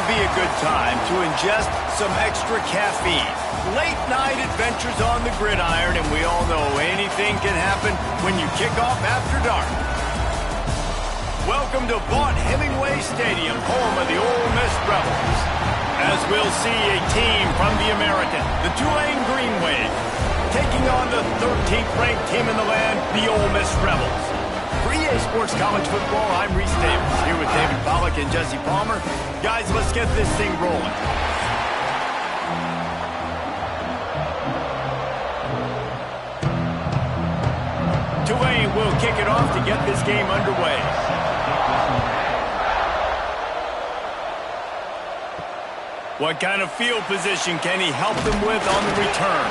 would be a good time to ingest some extra caffeine. Late night adventures on the gridiron, and we all know anything can happen when you kick off after dark. Welcome to Vaught-Hemingway Stadium, home of the Ole Miss Rebels. As we'll see a team from the American, the Tulane Green Wave, taking on the 13th ranked team in the land, the Ole Miss Rebels. For EA Sports College Football, I'm Reese Davis, here with David Pollack and Jesse Palmer. Guys, let's get this thing rolling. Tulane will kick it off to get this game underway. What kind of field position can he help them with on the return?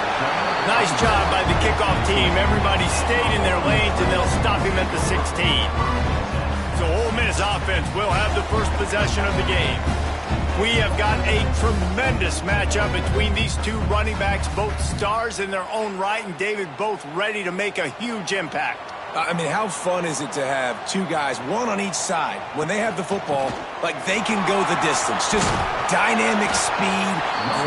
Nice job by the kickoff team. Everybody stayed in their lanes, and they'll stop him at the 16. So Ole Miss offense will have the first possession of the game. We have got a tremendous matchup between these two running backs, both stars in their own right, and David, both ready to make a huge impact. I mean, how fun is it to have two guys, one on each side, when they have the football, like they can go the distance. Just dynamic speed,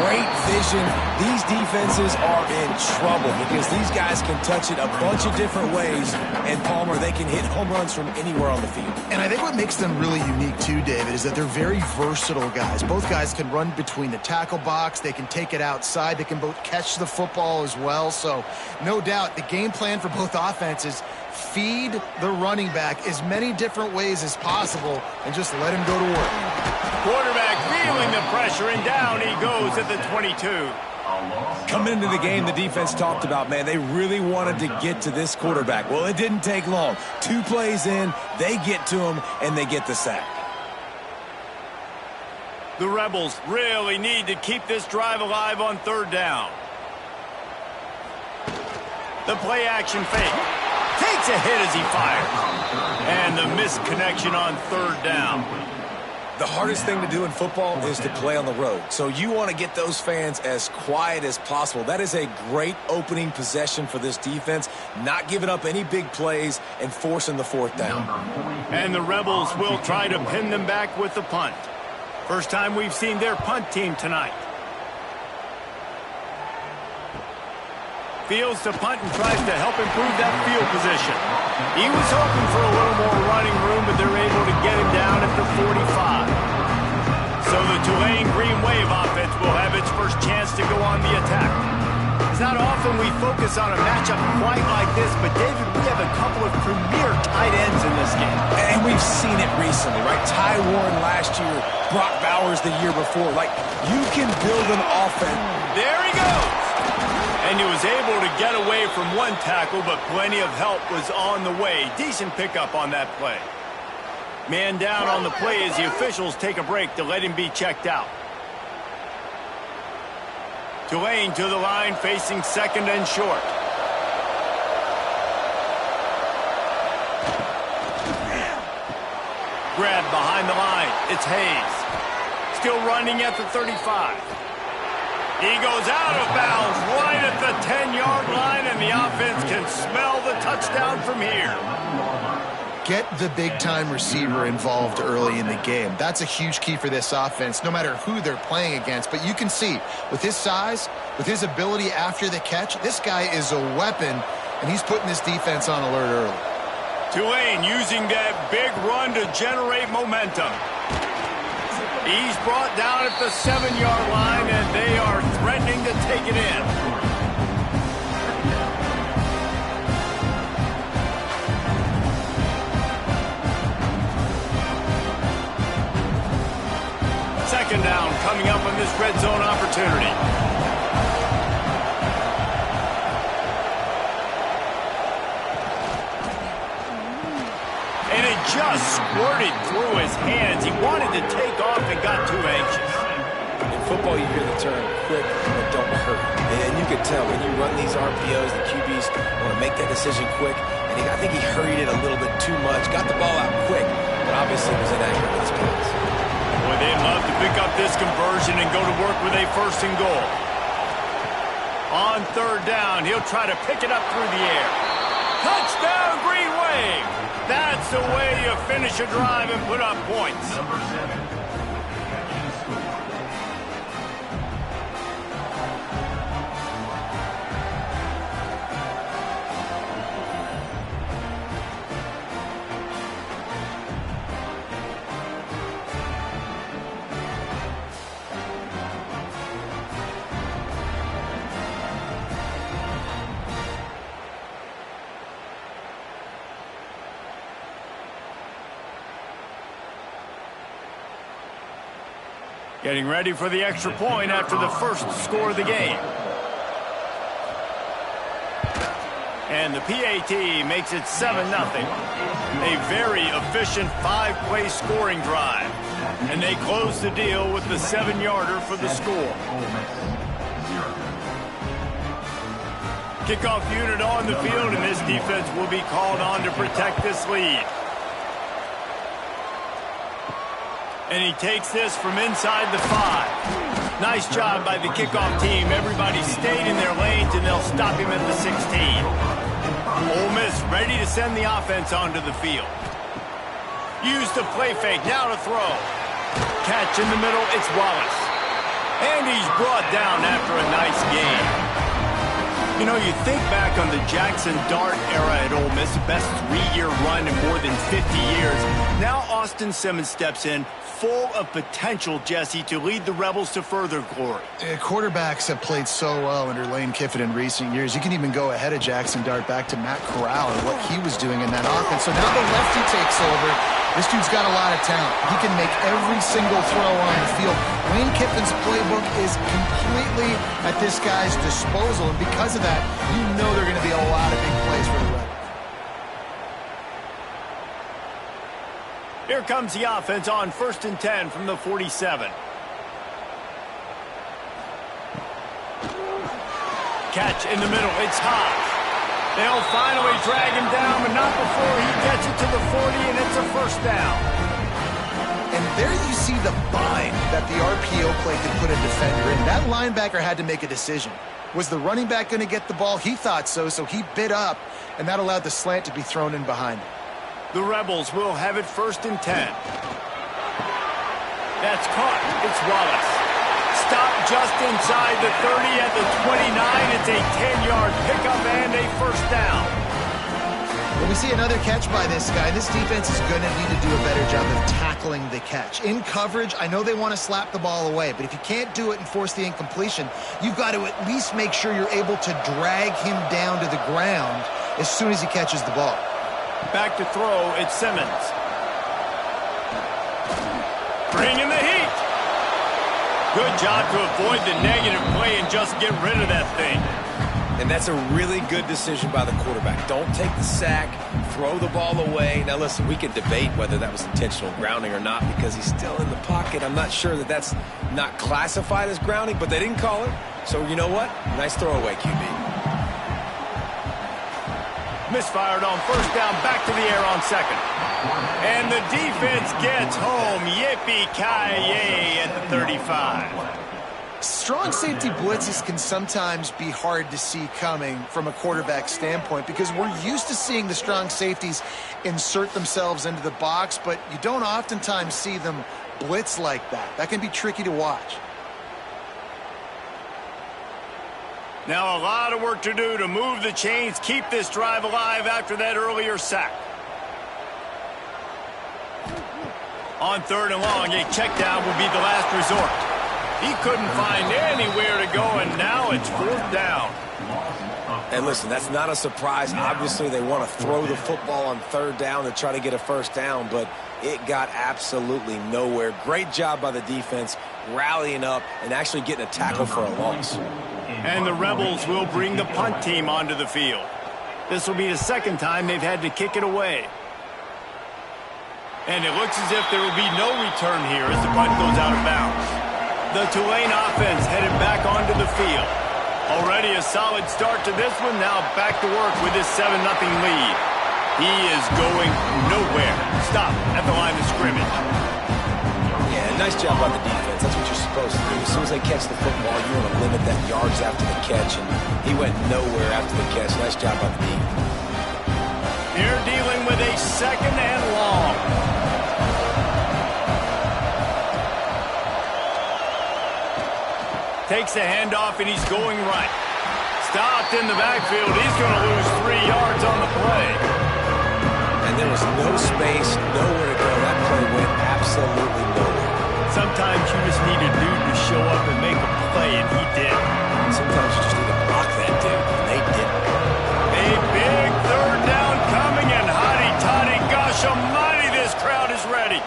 great vision. These defenses are in trouble because these guys can touch it a bunch of different ways, and Palmer, they can hit home runs from anywhere on the field. And I think what makes them really unique too, David, is that they're very versatile guys. Both guys can run between the tackle box. They can take it outside. They can both catch the football as well. So no doubt the game plan for both offenses, feed the running back as many different ways as possible and just let him go to work. Quarterback feeling the pressure, and down he goes at the 22. Coming into the game, the defense talked about, man, they really wanted to get to this quarterback. Well, it didn't take long. 2 plays in, they get to him, and they get the sack. The Rebels really need to keep this drive alive on 3rd down. The play action fake. Takes a hit as he fires. And the missed connection on 3rd down. The hardest thing to do in football is to play on the road. So you want to get those fans as quiet as possible. That is a great opening possession for this defense, not giving up any big plays and forcing the 4th down. And the Rebels will try to pin them back with the punt. First time we've seen their punt team tonight. Fields to punt and tries to help improve that field position. He was hoping for a little more running room, but they're able to get him down at the 45. So the Tulane Green Wave offense will have its first chance to go on the attack. It's not often we focus on a matchup quite like this, but David, we have a couple of premier tight ends in this game. And we've seen it recently, right? Ty Warren last year, Brock Bowers the year before. Like, you can build an offense. There he goes. And he was able to get away from one tackle, but plenty of help was on the way. Decent pickup on that play. Man down on the play as the officials take a break to let him be checked out. Tulane to the line, facing 2nd and short. Grabbed behind the line. It's Hayes. Still running at the 35. He goes out of bounds right at the 10-yard line, and the offense can smell the touchdown from here. Get the big-time receiver involved early in the game. That's a huge key for this offense, no matter who they're playing against. But you can see, with his size, with his ability after the catch, this guy is a weapon, and he's putting this defense on alert early. Tulane using that big run to generate momentum. He's brought down at the 7-yard line, and they are threatening to take it in. Second down coming up on this red zone opportunity. And it just squirted through his hands. He wanted to take off and got too anxious. In football, you hear the term quick but don't hurt. And you can tell when you run these RPOs, the QBs want to make that decision quick. And I think he hurried it a little bit too much. Got the ball out quick, but obviously was inaccurate with his pass. Boy, they'd love to pick up this conversion and go to work with a 1st and goal. On 3rd down, he'll try to pick it up through the air. Touchdown, Green Wave! That's the way you finish a drive and put up points. Getting ready for the extra point after the first score of the game. And the PAT makes it 7-0. A very efficient 5-play scoring drive. And they close the deal with the 7-yarder for the score. Kickoff unit on the field, and this defense will be called on to protect this lead. And he takes this from inside the 5. Nice job by the kickoff team. Everybody stayed in their lanes, and they'll stop him at the 16. Ole Miss ready to send the offense onto the field. Use the play fake, now to throw. Catch in the middle, it's Wallace. And he's brought down after a nice gain. You know, you think back on the Jackson Dart era at Ole Miss, best 3-year run in more than 50 years. Now Austin Simmons steps in, full of potential, Jesse, to lead the Rebels to further glory. Quarterbacks have played so well under Lane Kiffin in recent years. You can even go ahead of Jackson Dart back to Matt Corral and what he was doing in that offense. So now the lefty takes over. This dude's got a lot of talent. He can make every single throw on the field. Lane Kiffin's playbook is completely at this guy's disposal, and because of that, you know there are going to be a lot of big plays for the Rebels. Here comes the offense on 1st and 10 from the 47. Catch in the middle, it's Hodge. They'll finally drag him down, but not before he gets it to the 40, and it's a first down. And there you see the bind that the RPO play can put a defender in. That linebacker had to make a decision. Was the running back going to get the ball? He thought so, so he bid up, and that allowed the slant to be thrown in behind him. The Rebels will have it 1st and 10. That's caught. It's Wallace. Stop just inside the 30 at the 29. It's a 10-yard pickup and a first down. Well, we see another catch by this guy. This defense is going to need to do a better job of tackling the catch. In coverage, I know they want to slap the ball away, but if you can't do it and force the incompletion, you've got to at least make sure you're able to drag him down to the ground as soon as he catches the ball. Back to throw, it's Simmons. Bring in the heat. Good job to avoid the negative play and just get rid of that thing. And that's a really good decision by the quarterback. Don't take the sack, throw the ball away. Now, listen, we can debate whether that was intentional grounding or not because he's still in the pocket. I'm not sure that that's not classified as grounding, but they didn't call it. So, you know what? Nice throwaway, QB. Misfired on first down, back to the air on 2nd. And the defense gets home. Yippee-ki-yay at the 35. Strong safety blitzes can sometimes be hard to see coming from a quarterback standpoint because we're used to seeing the strong safeties insert themselves into the box, but you don't oftentimes see them blitz like that. That can be tricky to watch. Now a lot of work to do to move the chains, keep this drive alive after that earlier sack. On 3rd and long, a check down will be the last resort. He couldn't find anywhere to go, and now it's 4th down. And listen, that's not a surprise. Obviously, they want to throw the football on 3rd down to try to get a first down, but it got absolutely nowhere. Great job by the defense, rallying up and actually getting a tackle for a loss. And the Rebels will bring the punt team onto the field. This will be the 2nd time they've had to kick it away. And it looks as if there will be no return here as the punt goes out of bounds. The Tulane offense headed back onto the field. Already a solid start to this one. Now back to work with this 7-0 lead. He is going nowhere. Stop at the line of scrimmage. Yeah, nice job by the defense. That's what you're supposed to do. As soon as they catch the football, you want to limit that yards after the catch, and he went nowhere after the catch. Nice job by the D. You're dealing with a 2nd and long. Takes the handoff, and he's going right. Stopped in the backfield. He's going to lose 3 yards on the play. And there was no space, nowhere to go. That play went absolutely nowhere. Sometimes you just need a dude to show up and make a play, and he did. Sometimes you just need to block that dude, and they didn't. A big 3rd down coming, and hotty-toddy, gosh almighty, this crowd is ready.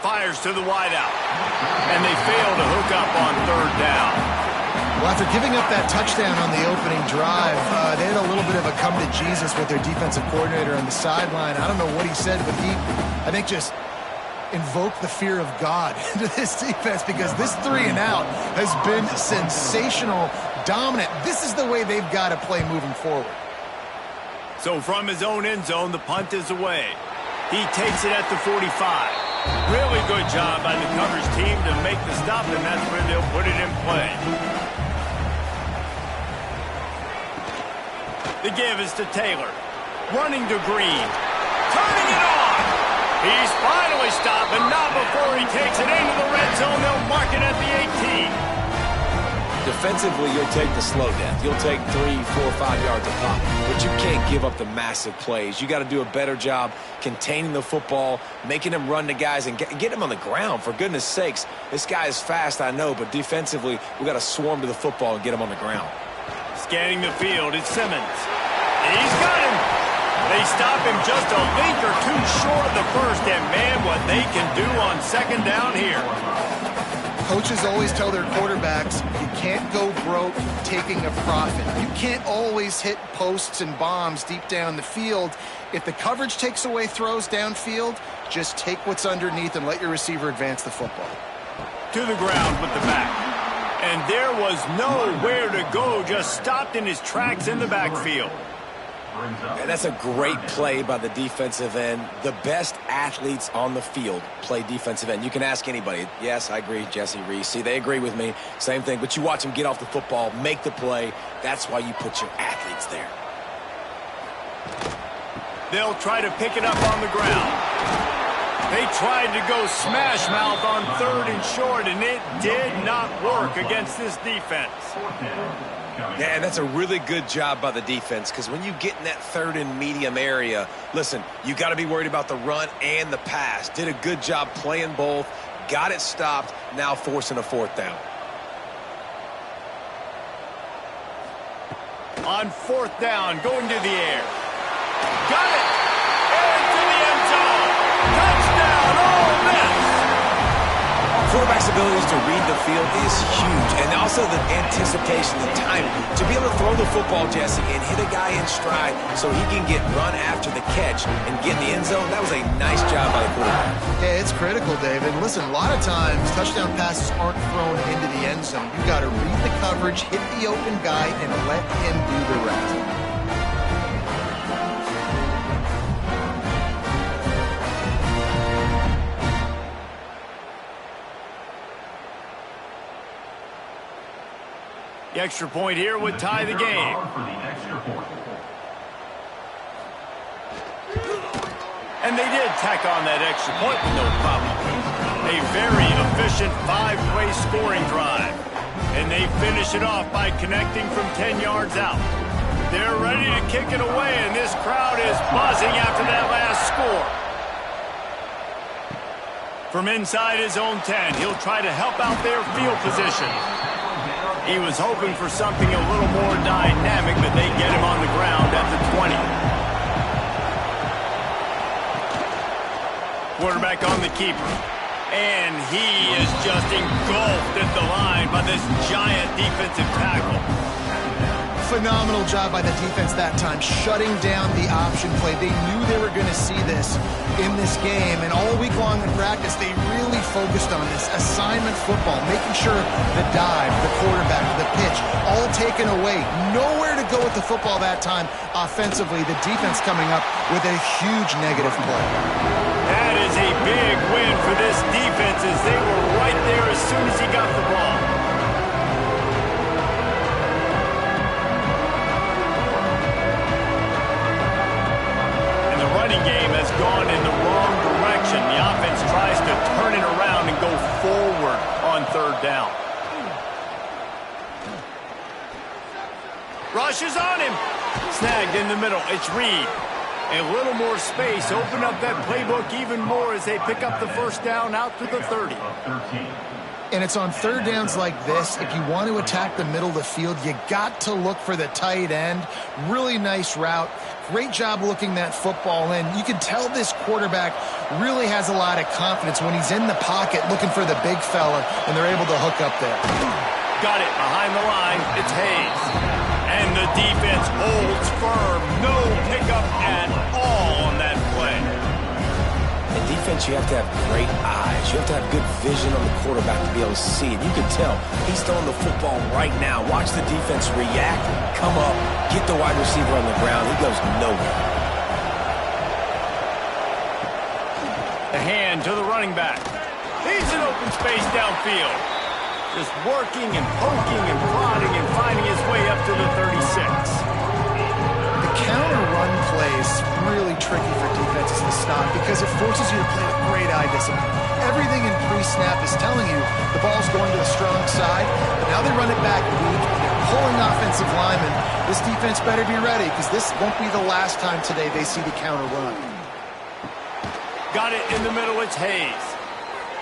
Fire fires to the wideout. And they fail to hook up on third down. Well, after giving up that touchdown on the opening drive, they had a little bit of a come to Jesus with their defensive coordinator on the sideline. I don't know what he said, but he, I think, just invoked the fear of God into this defense, because this 3 and out has been sensational, dominant. This is the way they've got to play moving forward. So from his own end zone, the punt is away. He takes it at the 45. Really good job by the coverage team to make the stop, and that's where they'll put it in play. The give is to Taylor. Running to Green. Turning it on. He's finally stopped, but not before he takes it into the red zone. They'll mark it at the 18. Defensively, you'll take the slow death. You'll take 3, 4, 5 yards a pop, but you can't give up the massive plays. You got to do a better job containing the football, making them run to guys, and get them on the ground. For goodness sakes, this guy is fast, I know, but defensively, we got to swarm to the football and get him on the ground. Scanning the field, it's Simmons. He's got him. They stop him just a link or two short of the first, and man, what they can do on second down here. Coaches always tell their quarterbacks, you can't go broke taking a profit. You can't always hit posts and bombs deep down the field. If the coverage takes away throws downfield, just take what's underneath and let your receiver advance the football. To the ground with the back. And there was nowhere to go, just stopped in his tracks in the backfield. And that's a great play by the defensive end. The best athletes on the field play defensive end. You can ask anybody. Yes, I agree, Jesse Reese. See, they agree with me. Same thing. But you watch them get off the football, make the play. That's why you put your athletes there. They'll try to pick it up on the ground. They tried to go smash mouth on third and short, and it did not work against this defense. Yeah, and that's a really good job by the defense, because when you get in that third and medium area, listen, you got to be worried about the run and the pass. Did a good job playing both, got it stopped, now forcing a fourth down. On fourth down, going to the air. Got it! Into the end zone! Touchdown, Ole Miss! Quarterback's abilities to read the field is huge, and also the anticipation, the timing. To be able to throw the football, Jesse, and hit a guy in stride so he can get run after the catch and get in the end zone, that was a nice job by the quarterback. Yeah, it's critical, David. Listen, a lot of times touchdown passes aren't thrown into the end zone. You got to read the coverage, hit the open guy, and let him do the rest. The extra point here would tie the game. And they did tack on that extra point with no problem. A very efficient 5-play scoring drive. And they finish it off by connecting from 10 yards out. They're ready to kick it away, and this crowd is buzzing after that last score. From inside his own 10, he'll try to help out their field position. He was hoping for something a little more dynamic, but they get him on the ground at the 20. Quarterback on the keeper. And he is just engulfed at the line by this giant defensive tackle. Phenomenal job by the defense that time, shutting down the option play. They knew they were going to see this in this game, and all week long in practice, they really focused on this assignment football, making sure the dive, the quarterback, the pitch, all taken away. Nowhere to go with the football that time offensively. The defense coming up with a huge negative play. That is a big win for this defense, as they were right there as soon as he got the ball. Game has gone in the wrong direction. The offense tries to turn it around and go forward on third down. Rush is on him. Snagged in the middle. It's Reed. A little more space. Open up that playbook even more as they pick up the first down out to the 30. And it's on third downs like this. If you want to attack the middle of the field, you got to look for the tight end. Really nice route. Great job looking that football in. You can tell this quarterback really has a lot of confidence when he's in the pocket looking for the big fella, and they're able to hook up there. Got it behind the line. It's Hayes. And the defense holds firm. No pickup at all on that play. In defense, you have to have great eyes. You have to have good vision on the quarterback to be able to see it. You can tell he's throwing the football right now. Watch the defense react, come up, get the wide receiver on the ground. He goes nowhere. The hand to the running back. He's in open space downfield. Just working and poking and prodding and finding his way up to the 36. The counter run plays really tricky for defenses to stop because it forces you to play with great eye discipline. Everything in pre-snap is telling you the ball's going to the strong side, but now they run it back weak and they're pulling offensive linemen. This defense better be ready because this won't be the last time today they see the counter run. Got it in the middle. It's Hayes.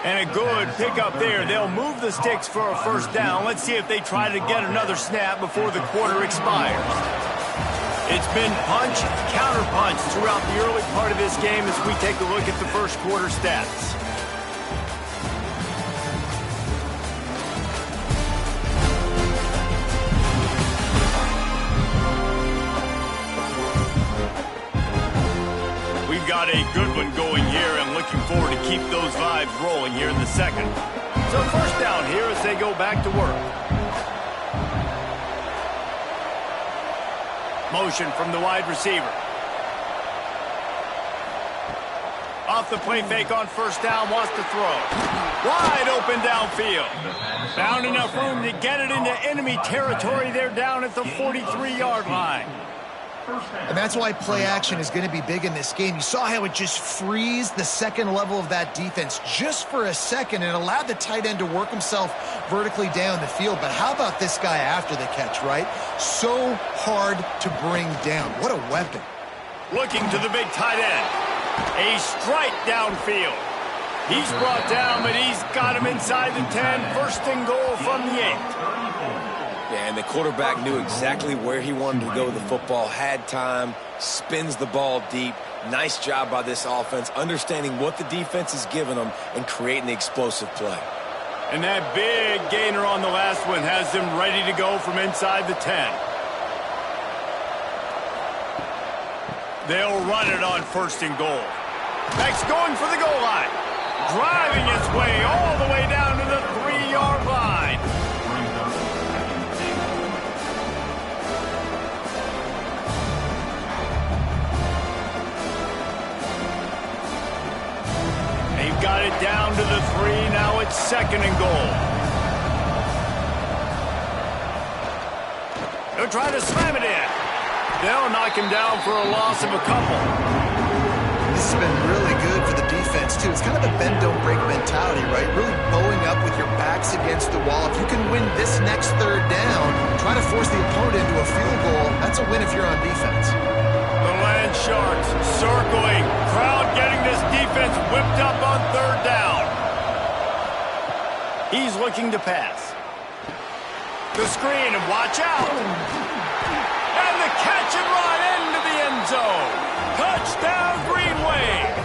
And a good pickup there. They'll move the sticks for a first down. Let's see if they try to get another snap before the quarter expires. It's been punch, counter punch throughout the early part of this game as we take a look at the first quarter stats. We've got a good one going here and looking forward to keep those vibes rolling here in the second. So first down here as they go back to work. Motion from the wide receiver. Off the play fake on first down, wants to throw. Wide open downfield. Found enough room to get it into enemy territory. They're down at the 43-yard line. And that's why play action is going to be big in this game. You saw how it just freezed the second level of that defense just for a second and allowed the tight end to work himself vertically down the field. But how about this guy after the catch, right? So hard to bring down. What a weapon. Looking to the big tight end. A strike downfield. He's brought down, but he's got him inside the 10. First and goal from the 8. Yeah, and the quarterback knew exactly where he wanted to go with the football, had time, spins the ball deep. Nice job by this offense, understanding what the defense is giving them and creating the explosive play. And that big gainer on the last one has them ready to go from inside the 10. They'll run it on first and goal. Next, going for the goal line. Driving his way all the way down to the 3-yard line. They've got it down to the 3. Now it's second and goal. They'll try to slam it in. They'll knock him down for a loss of a couple. This has been really good for the defense, too. It's kind of a bend-don't-break mentality, right? Really bowing up with your backs against the wall. If you can win this next third down, try to force the opponent into a field goal, that's a win if you're on defense. The Land Sharks circling. Crowd getting this defense whipped up on third down. He's looking to pass. The screen, and watch out. And the catch and run into the end zone. Touchdown, Green Wave.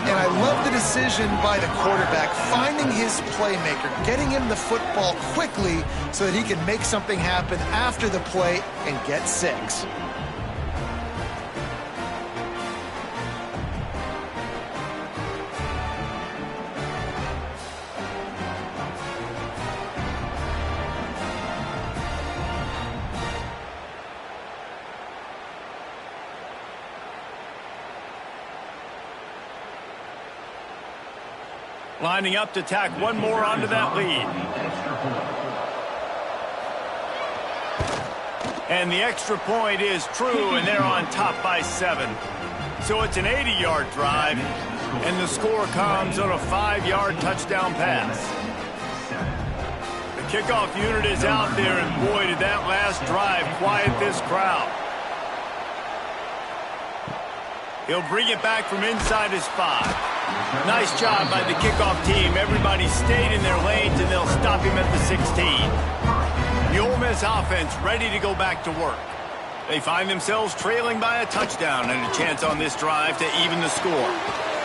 And I love the decision by the quarterback, finding his playmaker, getting him the football quickly so that he can make something happen after the play and get 6. Lining up to tack one more onto that lead. And the extra point is true, and they're on top by 7. So it's an 80-yard drive, and the score comes on a 5-yard touchdown pass. The kickoff unit is out there, and boy, did that last drive quiet this crowd. He'll bring it back from inside his 5. Nice job by the kickoff team. Everybody stayed in their lanes, and they'll stop him at the 16. The Ole Miss offense ready to go back to work. They find themselves trailing by a touchdown and a chance on this drive to even the score.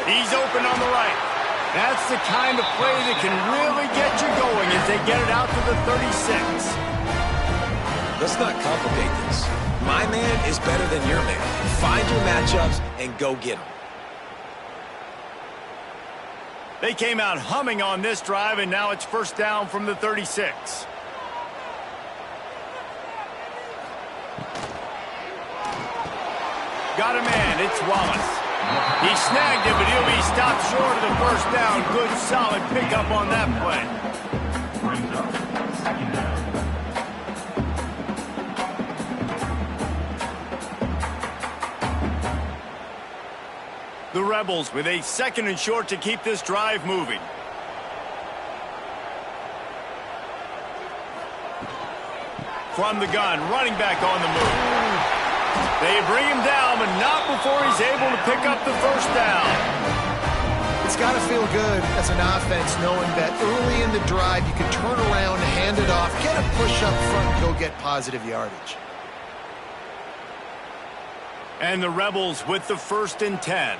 He's open on the right. That's the kind of play that can really get you going as they get it out to the 36. Let's not complicate this. My man is better than your man. Find your matchups and go get them. They came out humming on this drive, and now it's first down from the 36. Got a man, it's Wallace. He snagged it, but he'll be stopped short of the first down. Good, solid pickup on that play. The Rebels with a 2nd and short to keep this drive moving. From the gun, running back on the move. They bring him down, but not before he's able to pick up the first down. It's got to feel good as an offense knowing that early in the drive you can turn around, hand it off, get a push up front, and go get positive yardage. And the Rebels with the 1st and 10.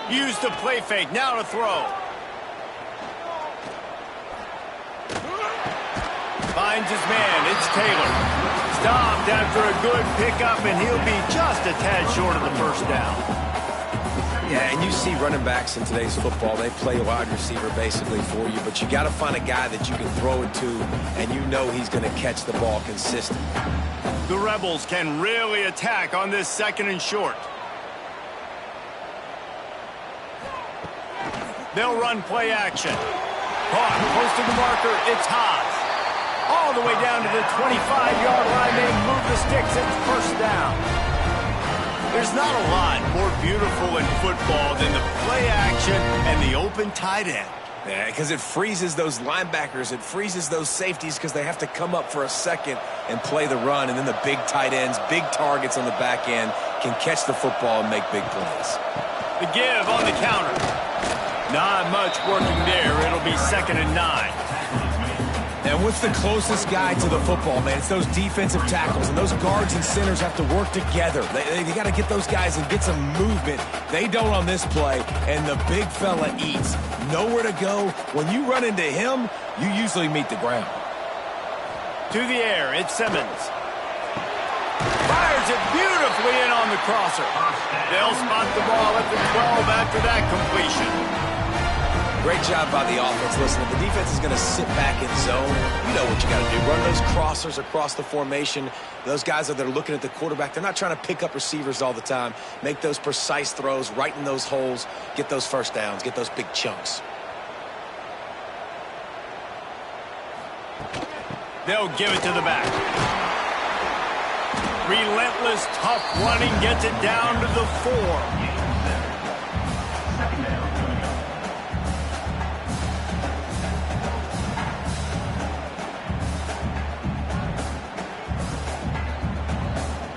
Use the play fake, now to throw. Finds his man, it's Taylor. Stopped after a good pickup, and he'll be just a tad short of the first down. Yeah, and you see running backs in today's football, they play wide receiver basically for you, but you got to find a guy that you can throw it to, and you know he's going to catch the ball consistently. The Rebels can really attack on this 2nd and short. They'll run play action. Caught, close to the marker, it's Haas. All the way down to the 25-yard line, they move the sticks, it's first down. There's not a lot more beautiful in football than the play action and the open tight end. Yeah, because it freezes those linebackers, it freezes those safeties because they have to come up for a second and play the run, and then the big tight ends, big targets on the back end can catch the football and make big plays. The give on the counter. Not much working there. It'll be 2nd and 9. And what's the closest guy to the football, man? It's those defensive tackles, and those guards and centers have to work together. They got to get those guys and get some movement. They don't on this play, and the big fella eats. Nowhere to go. When you run into him, you usually meet the ground. To the air, it's Simmons. Fires it beautifully in on the crosser. They'll spot the ball at the 12 after that completion. Great job by the offense. Listen, if the defense is going to sit back in zone, you know what you got to do. Run those crossers across the formation. Those guys that are looking at the quarterback, they're not trying to pick up receivers all the time. Make those precise throws, right in those holes, get those first downs, get those big chunks. They'll give it to the back. Relentless, tough running gets it down to the 4.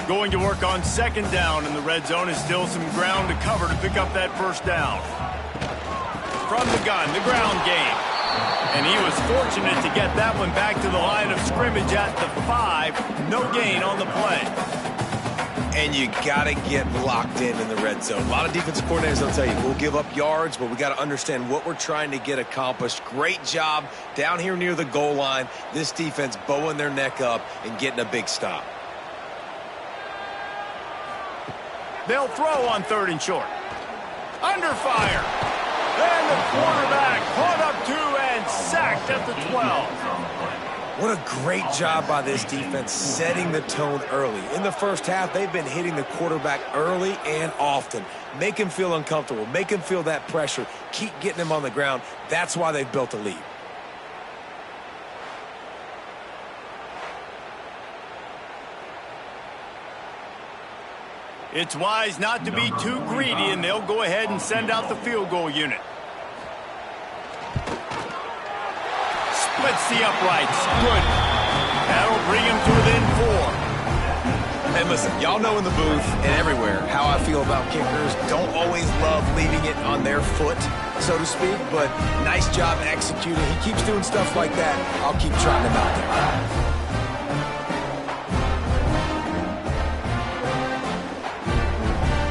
Going to work on 2nd down, and the red zone is still some ground to cover to pick up that first down. From the gun, the ground game. And he was fortunate to get that one back to the line of scrimmage at the 5. No gain on the play. And you got to get locked in the red zone. A lot of defensive coordinators will tell you, we'll give up yards, but we got to understand what we're trying to get accomplished. Great job down here near the goal line. This defense bowing their neck up and getting a big stop. They'll throw on 3rd and short. Under fire. And the quarterback caught up 2 and sacked at the 12. What a great job by this defense setting the tone early. In the first half, they've been hitting the quarterback early and often. Make him feel uncomfortable. Make him feel that pressure. Keep getting him on the ground. That's why they've built a lead. It's wise not to be too greedy, and they'll go ahead and send out the field goal unit. Splits the uprights. Good. That'll bring him to within 4. And listen, y'all know in the booth and everywhere how I feel about kickers. Don't always love leaving it on their foot, so to speak, but nice job executing. He keeps doing stuff like that. I'll keep trotting him out there.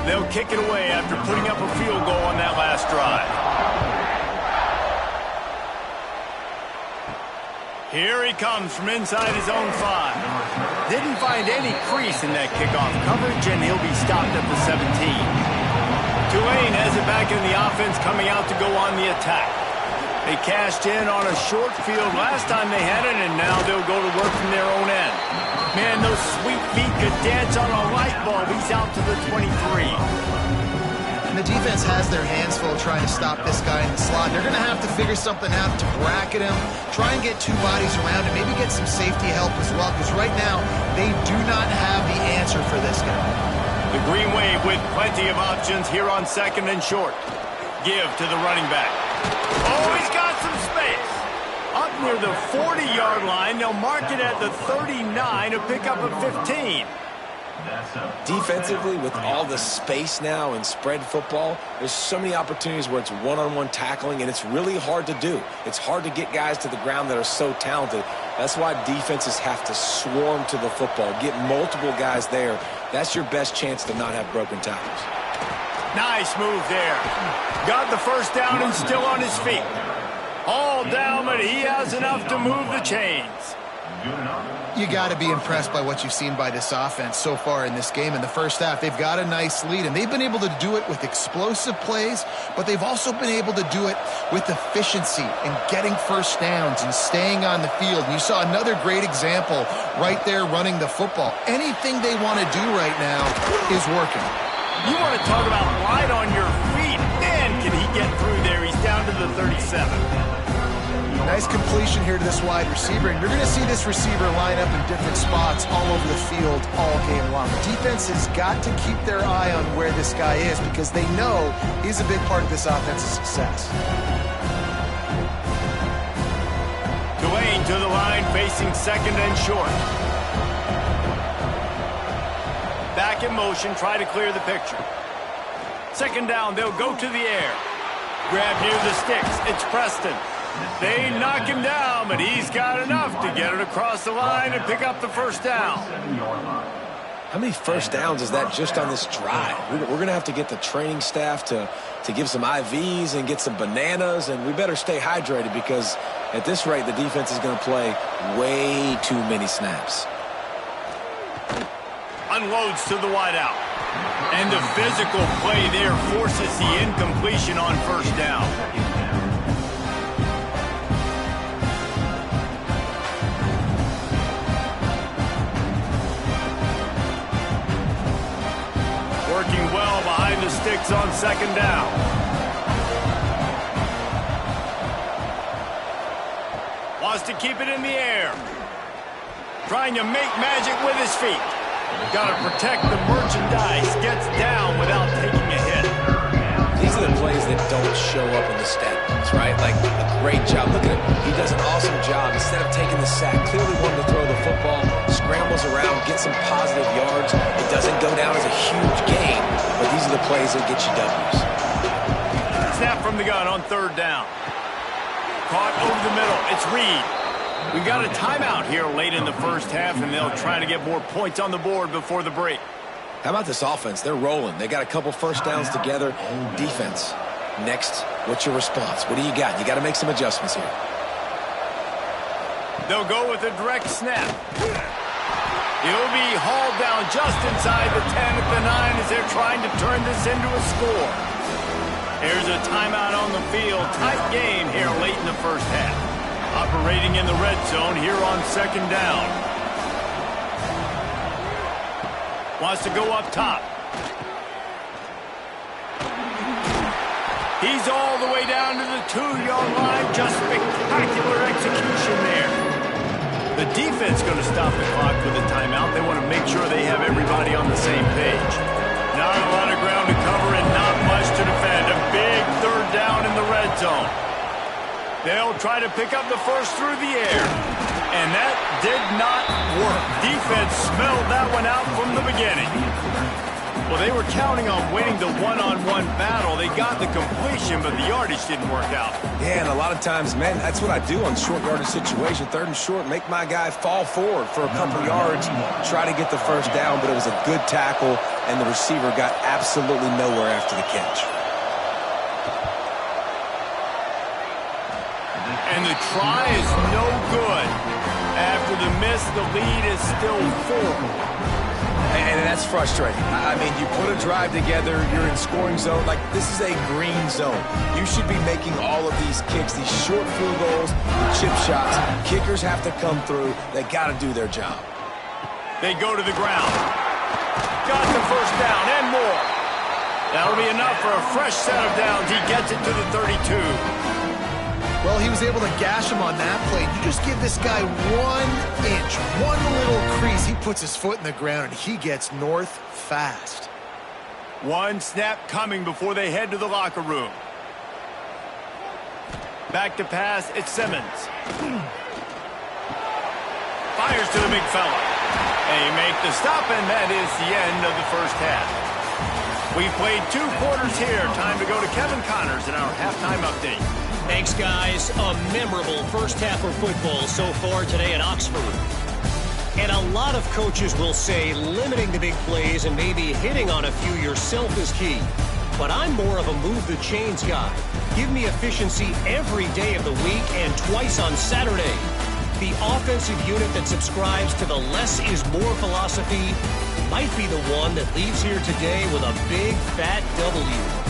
They'll kick it away after putting up a field goal on that last drive. Here he comes from inside his own 5. Didn't find any crease in that kickoff coverage, and he'll be stopped at the 17. Tulane has it back in the offense, coming out to go on the attack. They cashed in on a short field last time they had it, and now they'll go to work from their own end. Man, those sweet feet could dance on a light bulb. He's out to the 23. And the defense has their hands full trying to stop this guy in the slot. They're going to have to figure something out to bracket him, try and get two bodies around him, maybe get some safety help as well, because right now they do not have the answer for this guy. The Green Wave with plenty of options here on 2nd and short. Give to the running back. Oh, he's got some space. Up near the 40-yard line, they'll mark it at the 39 to pick up a 15. Defensively, with all the space now and spread football, there's so many opportunities where it's one-on-one tackling, and it's really hard to do. It's hard to get guys to the ground that are so talented. That's why defenses have to swarm to the football, get multiple guys there. That's your best chance to not have broken tackles. Nice move there. Got the first down and still on his feet. All down, but he has enough to move the chains. You got to be impressed by what you've seen by this offense so far in this game. In the first half, they've got a nice lead, and they've been able to do it with explosive plays, but they've also been able to do it with efficiency and getting first downs and staying on the field. And you saw another great example right there running the football. Anything they want to do right now is working. You want to talk about light on your feet. Man, can he get through there. He's down to the 37. Nice completion here to this wide receiver, and you're going to see this receiver line up in different spots all over the field all game long. The defense has got to keep their eye on where this guy is because they know he's a big part of this offense's success. Tulane to the line, facing 2nd and short. Back in motion, try to clear the picture. 2nd down, they'll go to the air. Grab near the sticks, it's Preston. They knock him down, but he's got enough to get it across the line and pick up the first down. How many first downs is that just on this drive? We're going to have to get the training staff to give some IVs and get some bananas, and we better stay hydrated because at this rate, the defense is going to play way too many snaps. Unloads to the wideout. And the physical play there forces the incompletion on first down. Working well behind the sticks on 2nd down. Wants to keep it in the air. Trying to make magic with his feet. Got to protect the merchandise. Gets down without taking a hit. These are the plays that don't show up in the stat books, right? Like a great job. Look at him. He does an awesome job. Instead of taking the sack, clearly wanted to throw the football, scrambles around, gets some positive yards. It doesn't go down as a huge gain, but these are the plays that get you W's. Snap from the gun on 3rd down. Caught over the middle. It's Reed. We got a timeout here late in the first half, and they'll try to get more points on the board before the break. How about this offense? They're rolling. They got a couple first downs together. Defense. Next, what's your response? What do you got? You got to make some adjustments here. They'll go with a direct snap. He'll be hauled down just inside the 10 at the 9 as they're trying to turn this into a score. Here's a timeout on the field. Tight game here late in the first half. Operating in the red zone here on 2nd down. Wants to go up top. He's all the way down to the 2-yard line. Just spectacular execution there. The defense going to stop the clock with a timeout. They want to make sure they have everybody on the same page. Not a lot of ground to cover and not much to defend. A big 3rd down in the red zone. They'll try to pick up the first through the air. And that did not work. Defense smelled that one out from the beginning. Well, they were counting on winning the one-on-one battle. They got the completion, but the yardage didn't work out. Yeah, and a lot of times, man, that's what I do on short yardage situation. 3rd and short, make my guy fall forward for a couple yards, try to get the first down, but it was a good tackle, and the receiver got absolutely nowhere after the catch. And the try is no good. After the miss, the lead is still 4. And that's frustrating. I mean, you put a drive together, you're in scoring zone. Like, this is a green zone. You should be making all of these kicks, these short field goals, chip shots. Kickers have to come through. They got to do their job. They go to the ground. Got the first down and more. That'll be enough for a fresh set of downs. He gets it to the 32. Well, he was able to gash him on that play. You just give this guy 1 inch, one little crease. He puts his foot in the ground, and he gets north fast. One snap coming before they head to the locker room. Back to pass, it's Simmons. Fires to the big fella. They make the stop, and that is the end of the first half. We've played 2 quarters here. Time to go to Kevin Connors in our halftime update. Thanks, guys. A memorable first half of football so far today at Oxford. And a lot of coaches will say limiting the big plays and maybe hitting on a few yourself is key. But I'm more of a move the chains guy. Give me efficiency every day of the week and twice on Saturday. The offensive unit that subscribes to the less is more philosophy might be the one that leaves here today with a big fat W.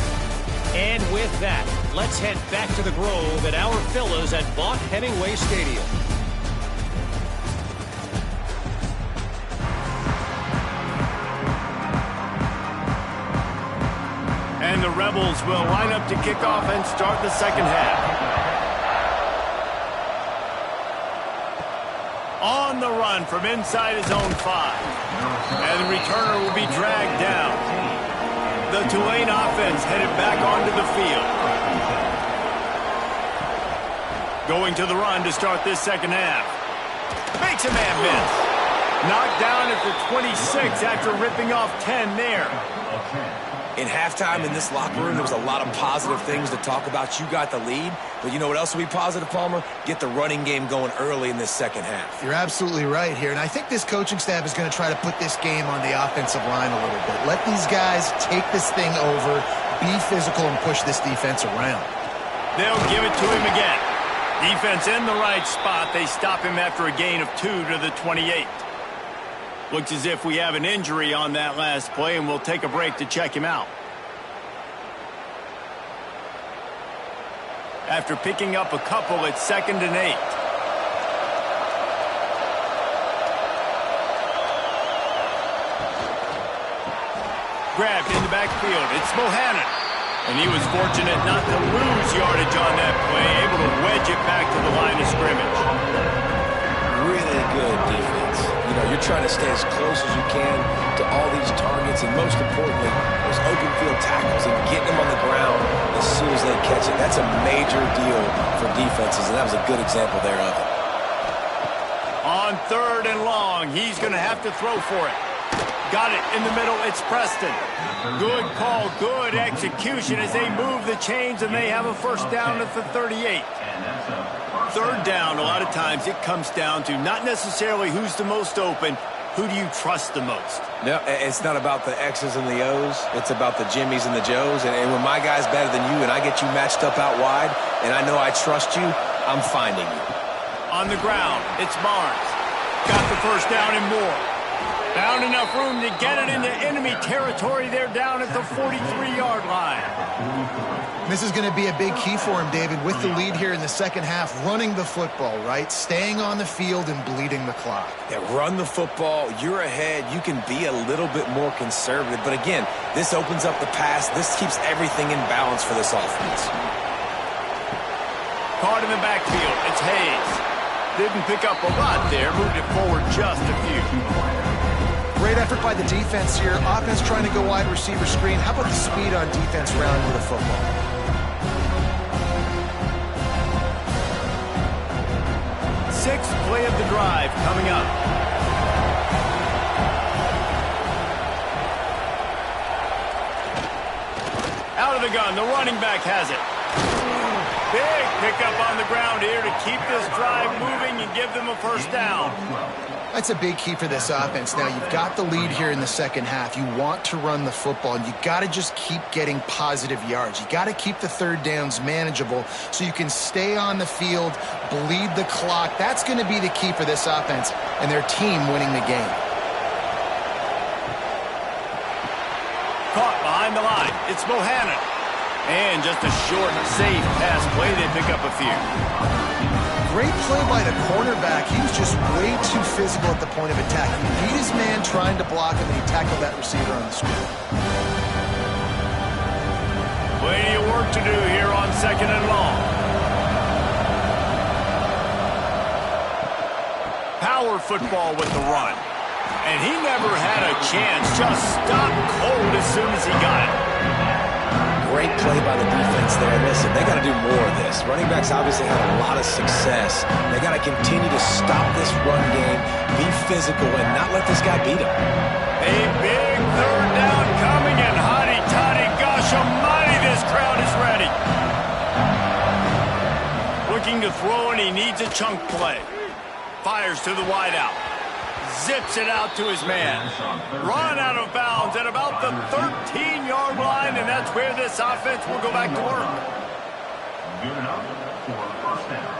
And with that, let's head back to the Grove at our fellas at Vaught-Hemingway Stadium. And the Rebels will line up to kick off and start the second half. On the run from inside his own 5. And the returner will be dragged down. The Tulane offense headed back onto the field. Going to the run to start this second half. Makes a man miss. Knocked down at the 26 after ripping off 10 there. In halftime in this locker room, there was a lot of positive things to talk about. You got the lead, but you know what else will be positive, Palmer? Get the running game going early in this second half. You're absolutely right here, and I think this coaching staff is going to try to put this game on the offensive line a little bit. Let these guys take this thing over, be physical, and push this defense around. They'll give it to him again. Defense in the right spot. They stop him after a gain of 2 to the 28. Looks as if we have an injury on that last play, and we'll take a break to check him out. After picking up a couple, it's 2nd and 8. Grabbed in the backfield. It's Bohannon. And he was fortunate not to lose yardage on that play, able to wedge it back to the line of scrimmage. Really good defense. You know, you're trying to stay as close as you can to all these targets, and most importantly, those open field tackles and getting them on the ground as soon as they catch it. That's a major deal for defenses, and that was a good example there of it. On 3rd and long, he's going to have to throw for it. Got it in the middle. It's Preston. Good call, good execution as they move the chains, and they have a first down at the 38. 3rd down, a lot of times it comes down to not necessarily who's the most open, who do you trust the most? No, it's not about the X's and the O's. It's about the Jimmies and the Joes. And when my guy's better than you and I get you matched up out wide and I know I trust you, I'm finding you. On the ground, it's Barnes. Got the first down and more. Found enough room to get it into enemy territory. They're down at the 43-yard line. This is going to be a big key for him, David, with the lead here in the second half, running the football, right? Staying on the field and bleeding the clock. Yeah, run the football. You're ahead. You can be a little bit more conservative. But again, this opens up the pass. This keeps everything in balance for this offense. Caught in the backfield. It's Hayes. Didn't pick up a lot there. Moved it forward just a few. Great effort by the defense here. Offense trying to go wide receiver screen. How about the speed on defense rounding the football? sixth play of the drive coming up. Out of the gun, the running back has it. Big pickup on the ground here to keep this drive moving and give them a first down. That's a big key for this offense. Now, you've got the lead here in the second half. You want to run the football, and you got to just keep getting positive yards. You got to keep the third downs manageable so you can stay on the field, bleed the clock. That's going to be the key for this offense and their team winning the game. Caught behind the line. It's Bohannon. And just a short, safe pass play. They pick up a few. Great play by the cornerback. He was just way too physical at the point of attack. He beat his man trying to block him, and he tackled that receiver on the screen. Plenty of work to do here on second and long. Power football with the run. And he never had a chance. Just stopped cold as soon as he got it. Great play by the defense there. Listen, they got to do more of this. Running backs obviously had a lot of success. They got to continue to stop this run game, be physical, and not let this guy beat him. A big third down coming, and hotty-toddy, gosh almighty, this crowd is ready. Looking to throw, and he needs a chunk play. Fires to the wideout. Zips it out to his man. Run out of bounds at about the 13-yard line, and that's where this offense will go back to work. Good enough for first down.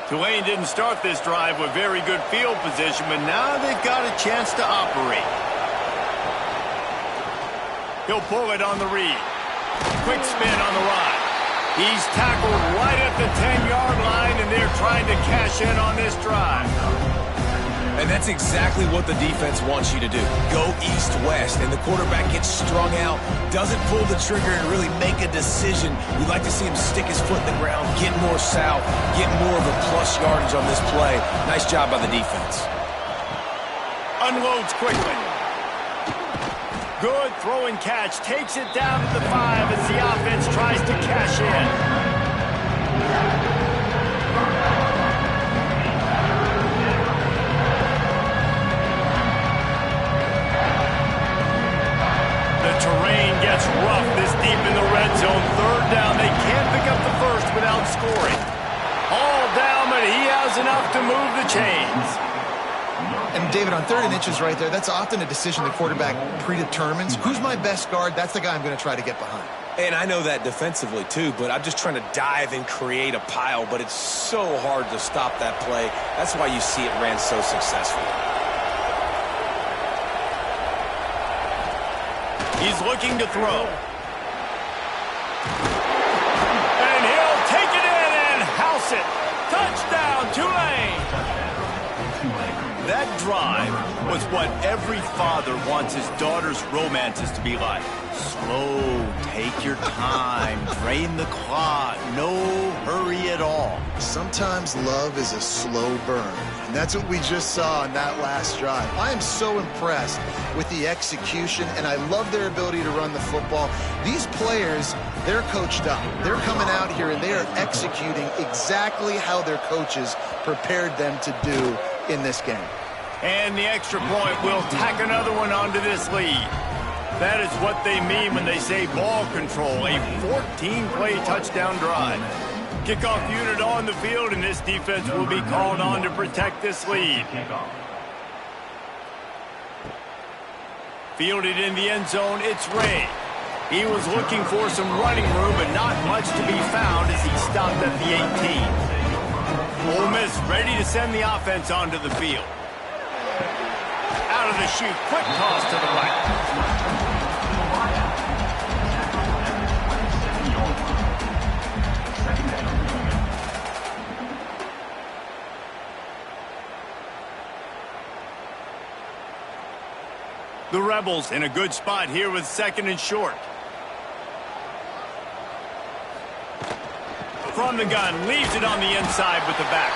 Tulane didn't start this drive with very good field position, but now they've got a chance to operate. He'll pull it on the read. Quick spin on the ride. He's tackled right at the 10-yard line, and they're trying to cash in on this drive. And that's exactly what the defense wants you to do. Go east-west, and the quarterback gets strung out, doesn't pull the trigger and really make a decision. We'd like to see him stick his foot in the ground, get more south, get more of a plus yardage on this play. Nice job by the defense. Unloads quickly. Good throw and catch. Takes it down to the 5 as the offense tries to cash in. The terrain gets rough this deep in the red zone. Third down. They can't pick up the first without scoring. All down, but he has enough to move the chains. And, David, on 3rd and inches right there, that's often a decision the quarterback predetermines. Who's my best guard? That's the guy I'm going to try to get behind. And I know that defensively, too, but I'm just trying to dive and create a pile, but it's so hard to stop that play. That's why you see it ran so successfully. He's looking to throw. And he'll take it in and house it. Touchdown, Tulane! That drive was what every father wants his daughter's romances to be like. Slow, take your time, drain the clock, no hurry at all. Sometimes love is a slow burn, and that's what we just saw in that last drive. I am so impressed with the execution, and I love their ability to run the football. These players, they're coached up. They're coming out here, and they are executing exactly how their coaches prepared them to do in this game. And the extra point will tack another one onto this lead. That is what they mean when they say ball control, a 14-play touchdown drive. Kickoff unit on the field, and this defense will be called on to protect this lead. Fielded in the end zone, it's Ray. He was looking for some running room, but not much to be found as he stopped at the 18. Ole Miss ready to send the offense onto the field. Out of the chute, quick toss to the right. The Rebels in a good spot here with 2nd and short. From the gun, leaves it on the inside with the back.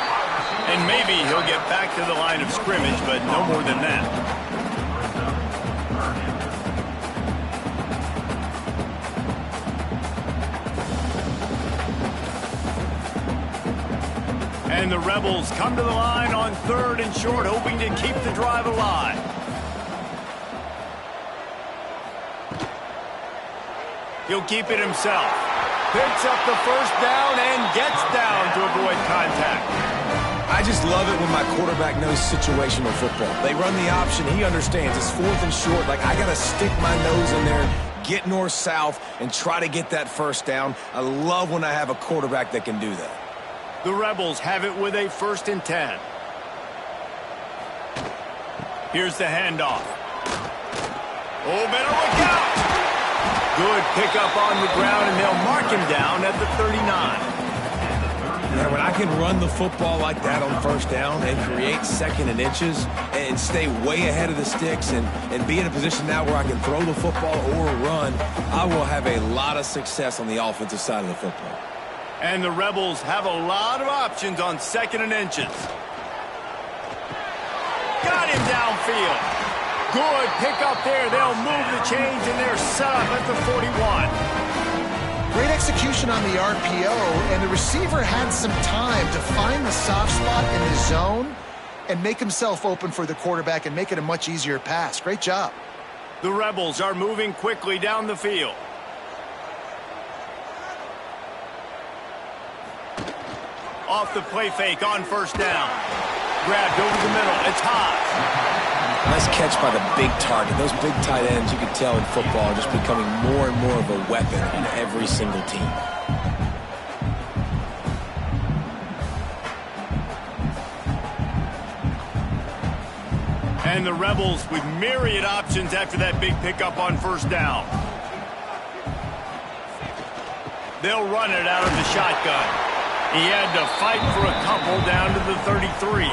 And maybe he'll get back to the line of scrimmage, but no more than that. And the Rebels come to the line on 3rd and short, hoping to keep the drive alive. He'll keep it himself. Picks up the first down and gets down to avoid contact. I just love it when my quarterback knows situational football. They run the option. He understands. It's 4th and short. Like, I got to stick my nose in there, get north-south, and try to get that first down. I love when I have a quarterback that can do that. The Rebels have it with a 1st and 10. Here's the handoff. Oh, better look out! Good pickup on the ground, and they'll mark him down at the 39. Yeah, when I can run the football like that on 1st down and create 2nd and inches and stay way ahead of the sticks and be in a position now where I can throw the football or run, I will have a lot of success on the offensive side of the football. And the Rebels have a lot of options on 2nd and inches. Got him downfield. Good pick up there. They'll move the chains, and they're set up at the 41. Great execution on the RPO, and the receiver had some time to find the soft spot in the zone and make himself open for the quarterback and make it a much easier pass. Great job. The Rebels are moving quickly down the field. Off the play fake on 1st down. Grabbed over the middle. It's high. Nice catch by the big target. Those big tight ends, you can tell in football, are just becoming more and more of a weapon on every single team. And the Rebels with myriad options after that big pickup on 1st down. They'll run it out of the shotgun. He had to fight for a couple down to the 33.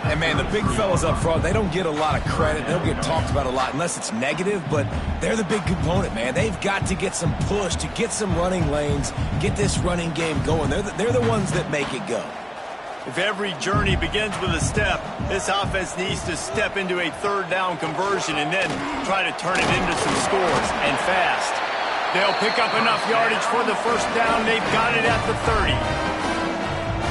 And, man, the big fellas up front, they don't get a lot of credit. They don't get talked about a lot unless it's negative, but they're the big component, man. They've got to get some push, to get some running lanes, get this running game going. They're the ones that make it go. If every journey begins with a step, this offense needs to step into a 3rd down conversion and then try to turn it into some scores, and fast. They'll pick up enough yardage for the 1st down. They've got it at the 30.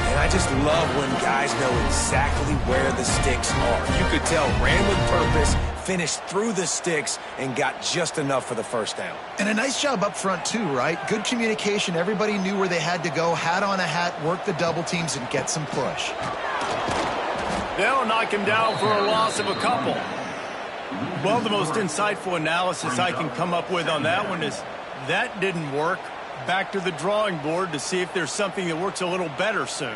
And I just love when guys know exactly where the sticks are. You could tell, ran with purpose, finished through the sticks, and got just enough for the 1st down. And a nice job up front, too, right? Good communication. Everybody knew where they had to go, hat on a hat, work the double teams, and get some push. They'll knock him down for a loss of a couple. Well, the most insightful analysis I can come up with on that one is that didn't work. Back to the drawing board to see if there's something that works a little better soon.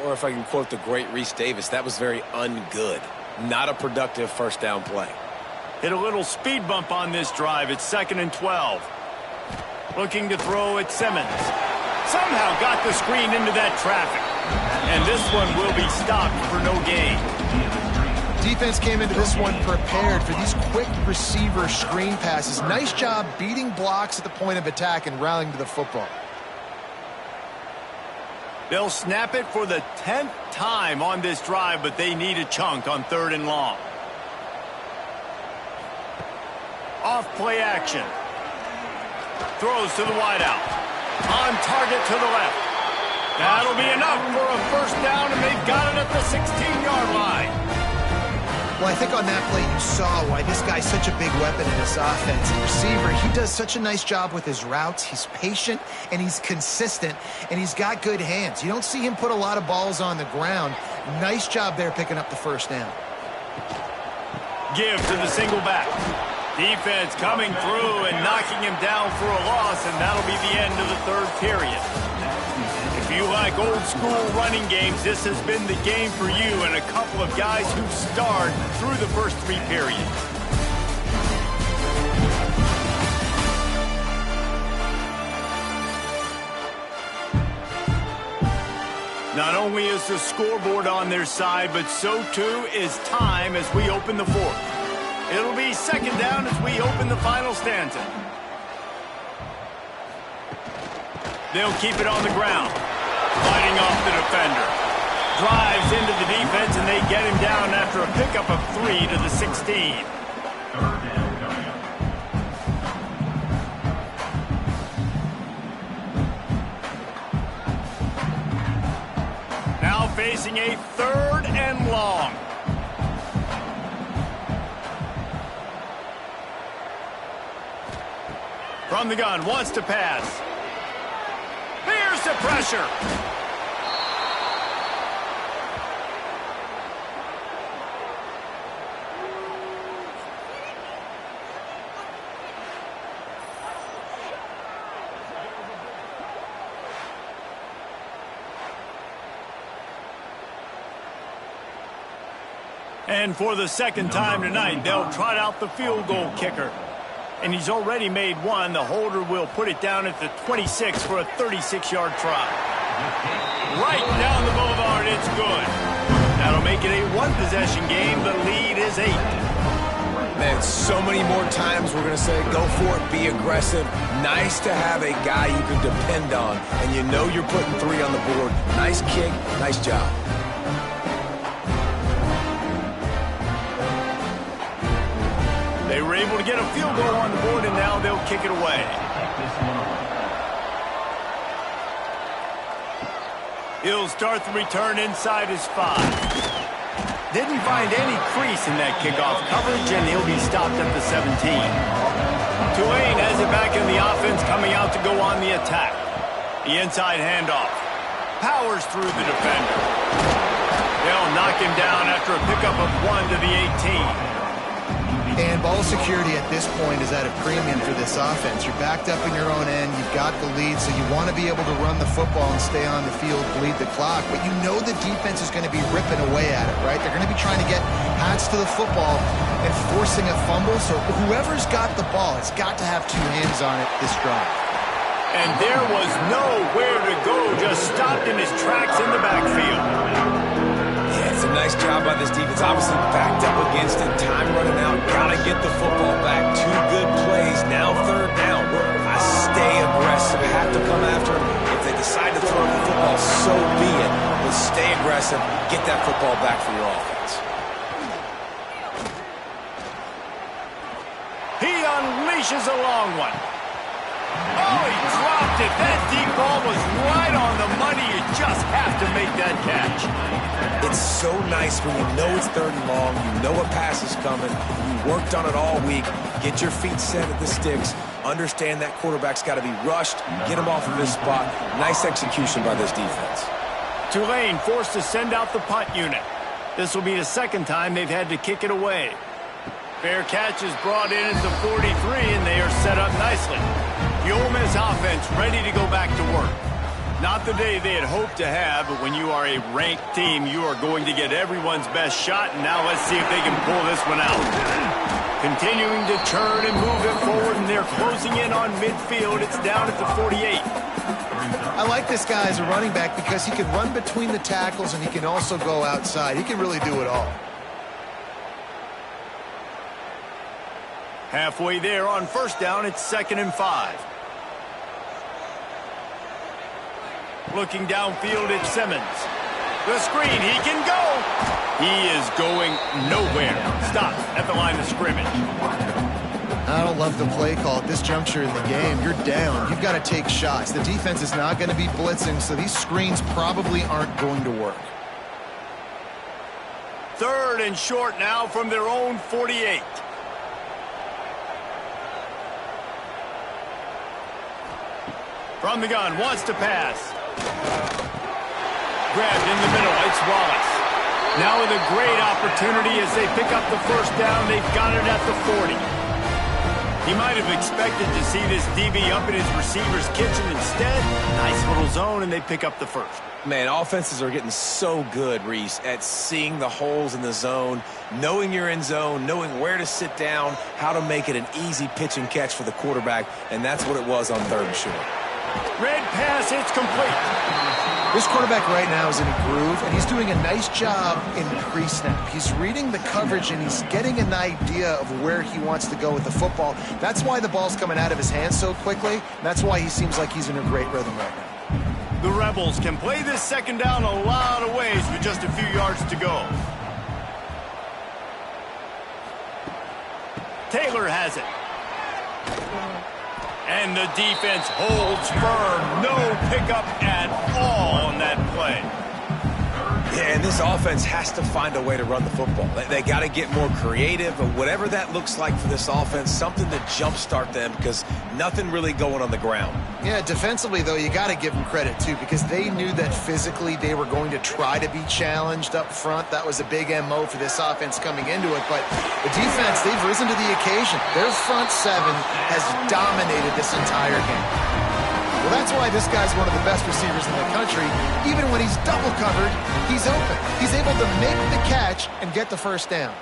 Or if I can quote the great Reese Davis, that was very ungood. Not a productive 1st down play. Hit a little speed bump on this drive. It's 2nd and 12. Looking to throw at Simmons. Somehow got the screen into that traffic. And this one will be stopped for no gain. Defense came into this one prepared for these quick receiver screen passes. Nice job beating blocks at the point of attack and rallying to the football. They'll snap it for the 10th time on this drive, but they need a chunk on 3rd and long. Off play action. Throws to the wideout. On target to the left. That'll be enough for a 1st down, and they've got it at the 16-yard line. Well, I think on that play you saw why this guy's such a big weapon in this offense. The receiver, he does such a nice job with his routes. He's patient, and he's consistent, and he's got good hands. You don't see him put a lot of balls on the ground. Nice job there picking up the 1st down. Give to the single back. Defense coming through and knocking him down for a loss, and that'll be the end of the 3rd period. If you like old-school running games, this has been the game for you and a couple of guys who've starred through the first 3 periods. Not only is the scoreboard on their side, but so too is time as we open the 4th. It'll be 2nd down as we open the final stanza. They'll keep it on the ground. Fighting off the defender. Drives into the defense, and they get him down after a pickup of 3 to the 16. Now facing a 3rd and long. From the gun, wants to pass. Here's the pressure. And for the second time tonight, they'll trot out the field goal kicker. And he's already made one. The holder will put it down at the 26 for a 36-yard try. Right down the boulevard, it's good. That'll make it a one-possession game. The lead is 8. Man, so many more times we're going to say, go for it, be aggressive. Nice to have a guy you can depend on, and you know you're putting 3 on the board. Nice kick, nice job. They were able to get a field goal on the board, and now they'll kick it away. He'll start the return inside his 5. Didn't find any crease in that kickoff coverage, and he'll be stopped at the 17. Tulane has it back in the offense, coming out to go on the attack. The inside handoff. Powers through the defender. They'll knock him down after a pickup of 1 to the 18. And ball security at this point is at a premium for this offense. You're backed up in your own end. You've got the lead, so you want to be able to run the football and stay on the field, bleed the clock. But you know the defense is going to be ripping away at it, right? They're going to be trying to get hats to the football and forcing a fumble. So whoever's got the ball has got to have 2 hands on it this drive. And there was nowhere to go, just stopped in his tracks in the backfield. It's a nice job by this defense. Obviously backed up against it. Time running out. Got to get the football back. 2 good plays. Now 3rd down. I stay aggressive. Have to come after him. If they decide to throw the football, so be it. But stay aggressive. Get that football back for your offense. He unleashes a long one. Oh, he dropped it. That deep ball was right on the money. You just have to make that catch. It's so nice when you know it's 3rd and long, you know a pass is coming, you worked on it all week, get your feet set at the sticks, understand that quarterback's got to be rushed, get him off of his spot. Nice execution by this defense. Tulane forced to send out the punt unit. This will be the 2nd time they've had to kick it away. Fair catch is brought in at the 43, and they are set up nicely. The Ole Miss offense ready to go back to work. Not the day they had hoped to have, but when you are a ranked team, you are going to get everyone's best shot, and now let's see if they can pull this one out. Continuing to turn and move it forward, and they're closing in on midfield. It's down at the 48. I like this guy as a running back because he can run between the tackles and he can also go outside. He can really do it all. Halfway there on 1st down, it's 2nd and 5. Looking downfield at Simmons. The screen, he can go. He is going nowhere. Stop at the line of scrimmage. I don't love the play call at this juncture in the game. You're down. You've got to take shots. The defense is not going to be blitzing, so these screens probably aren't going to work. 3rd and short now from their own 48. From the gun, wants to pass. Grabbed in the middle, it's Wallace. Now with a great opportunity as they pick up the 1st down, they've got it at the 40. He might have expected to see this DB up in his receiver's kitchen. Instead, nice little zone, and they pick up the 1st. Man, offenses are getting so good, Reese, at seeing the holes in the zone, knowing you're in zone, knowing where to sit down, how to make it an easy pitch and catch for the quarterback, and that's what it was on 3rd and short. Red pass, it's complete. This quarterback right now is in a groove, and he's doing a nice job in pre-snap. He's reading the coverage, and he's getting an idea of where he wants to go with the football. That's why the ball's coming out of his hands so quickly, and that's why he seems like he's in a great rhythm right now. The Rebels can play this 2nd down a lot of ways with just a few yards to go. Taylor has it. And the defense holds firm. No pickup at all on that play. Yeah, and this offense has to find a way to run the football. They got to get more creative, but whatever that looks like for this offense, something to jumpstart them because nothing really going on the ground. Yeah, defensively, though, you got to give them credit, too, because they knew that physically they were going to try to be challenged up front. That was a big MO for this offense coming into it. But the defense, they've risen to the occasion. Their front seven has dominated this entire game. Well, that's why this guy's one of the best receivers in the country. Even when he's double covered, he's open. He's able to make the catch and get the first down.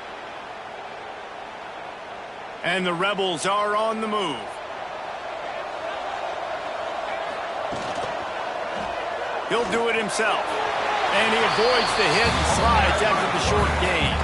And the Rebels are on the move. He'll do it himself. And he avoids the hit and slides after the short gain.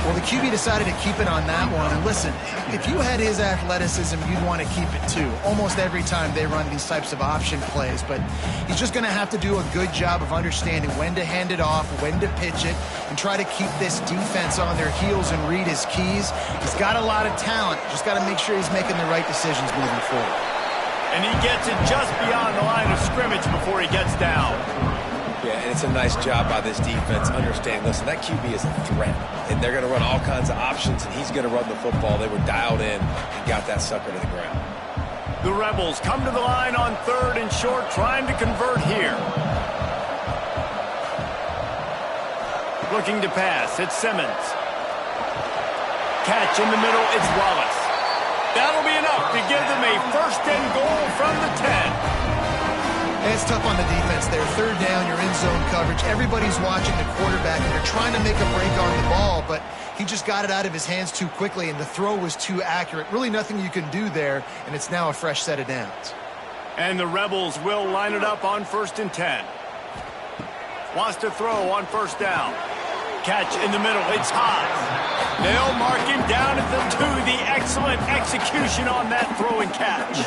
Well, the QB decided to keep it on that one. And listen, if you had his athleticism, you'd want to keep it too. Almost every time they run these types of option plays. But he's just going to have to do a good job of understanding when to hand it off, when to pitch it, and try to keep this defense on their heels and read his keys. He's got a lot of talent. Just got to make sure he's making the right decisions moving forward. And he gets it just beyond the line of scrimmage before he gets down. Yeah, and it's a nice job by this defense understanding, listen, that QB is a threat, and they're going to run all kinds of options, and he's going to run the football. They were dialed in and got that sucker to the ground. The Rebels come to the line on 3rd and short, trying to convert here. Looking to pass, it's Simmons. Catch in the middle, it's Wallace. That'll be enough to give them a 1st and goal from the 10. And it's tough on the defense there. 3rd down, you're in zone coverage. Everybody's watching the quarterback, and they're trying to make a break on the ball, but he just got it out of his hands too quickly, and the throw was too accurate. Really nothing you can do there, and it's now a fresh set of downs. And the Rebels will line it up on 1st and 10. Wants to throw on 1st down. Catch in the middle, it's high. They'll mark him down at the 2. The excellent execution on that throw and catch.